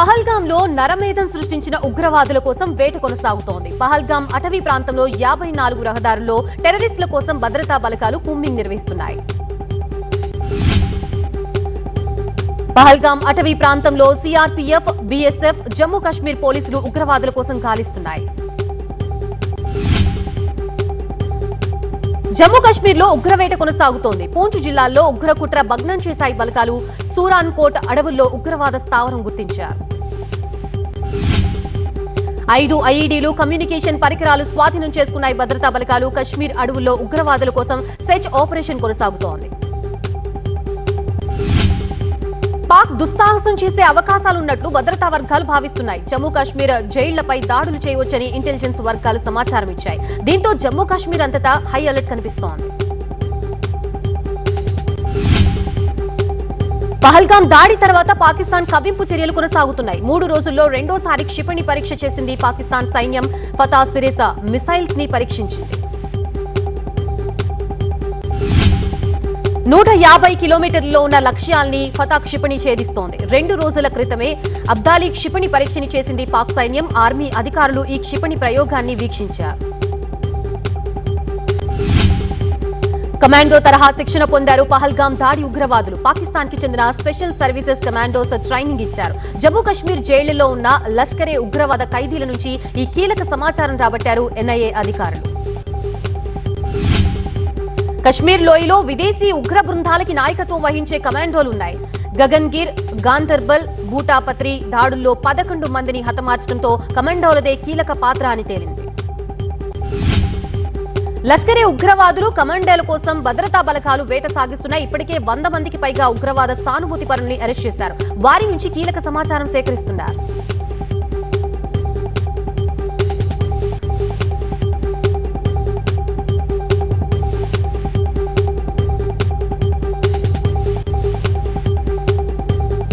పహల్గాంలో నరమేధం సృష్టించిన ఉగ్రవాదుల కోసం వేట కొనసాగుతోంది. పహల్గాం అటవీ ప్రాంతంలో 54 రహదారుల్లో టెర్రరిస్టుల కోసం భద్రతా బలగాలు కూంబింగ్ నిర్వహిస్తున్నాయి. పహల్గాం అటవీ ప్రాంతంలో సిఆర్పీఎఫ్, బీఎస్ఎఫ్, జమ్మూ కాశ్మీర్ పోలీసులు ఉగ్రవాదుల కోసం గాలిస్తున్నాయి. జమ్మూ కాశ్మీర్లో ఉగ్రవేట కొనసాగుతోంది. పూంచ్ జిల్లాల్లో ఉగ్రకుట్ర భగ్నం చేశాయి బలగాలు. సూరాన్ కోట్ అడవుల్లో ఉగ్రవాద స్థావరం గుర్తించారు. 5 ఐఈడీలు, కమ్యూనికేషన్ పరికరాలు స్వాధీనం చేసుకున్నాయి భద్రతా బలగాలు. కశ్మీర్ అడవుల్లో ఉగ్రవాదుల కోసం సెర్చ్ ఆపరేషన్ కొనసాగుతోంది. పాక్ దుస్సాహసం చేసే అవకాశాలున్నట్లు భద్రతా వర్గాలు భావిస్తున్నాయి. జమ్మూ కాశ్మీర్ జైళ్లపై దాడులు చేయవచ్చని ఇంటెలిజెన్స్ వర్గాలు సమాచారం ఇచ్చాయి. దీంతో జమ్మూ కాశ్మీర్ అంతటా హై అలర్ట్ కనిపిస్తోంది. పహల్గాం దాడి తర్వాత పాకిస్తాన్ కవ్వింపు చర్యలు కొనసాగుతున్నాయి. 3 రోజుల్లో రెండోసారి క్షిపణి పరీక్ష చేసింది పాకిస్తాన్ సైన్యం. ఫతా సిరేసా మిసైల్స్ ని పరీక్షించింది. 150 కిలోమీటర్లలో ఉన్న లక్ష్యాల్ని ఫతా క్షిపణి ఛేదిస్తోంది. 2 రోజుల క్రితమే అబ్దాలీ క్షిపణి పరీక్షని చేసింది పాక్ సైన్యం. ఆర్మీ అధికారులు ఈ క్షిపణి ప్రయోగాన్ని వీక్షించారు. కమాండో తరహా శిక్షణ పొందారు పహల్గాం దాడి ఉగ్రవాదులు. పాకిస్తాన్ కి చెందిన స్పెషల్ సర్వీసెస్ కమాండోస్ ట్రైనింగ్ ఇచ్చారు. జమ్మూ కాశ్మీర్ జైళ్లలో ఉన్న లష్కరే ఉగ్రవాద ఖైదీల నుంచి ఈ కీలక సమాచారం రాబట్టారు ఎన్ఐఏ అధికారులు. కశ్మీర్ లోయలో విదేశీ ఉగ్ర బృందాలకి నాయకత్వం వహించే కమాండోలున్నాయి. గగన్గిర్, గాందర్బల్, బూటాపత్రి దాడుల్లో 11 మందిని హతమార్చడంతో కమాండోలదే కీలక పాత్ర అని తేలింది. లష్కరే ఉగ్రవాదులు, కమాండోల కోసం భద్రతా బలగాలు వేట సాగిస్తున్నాయి. ఇప్పటికే 100 మందికి పైగా ఉగ్రవాద సానుభూతి పరుల్ని అరెస్ట్ చేశారు. వారి నుంచి కీలక సమాచారం సేకరిస్తున్నారు.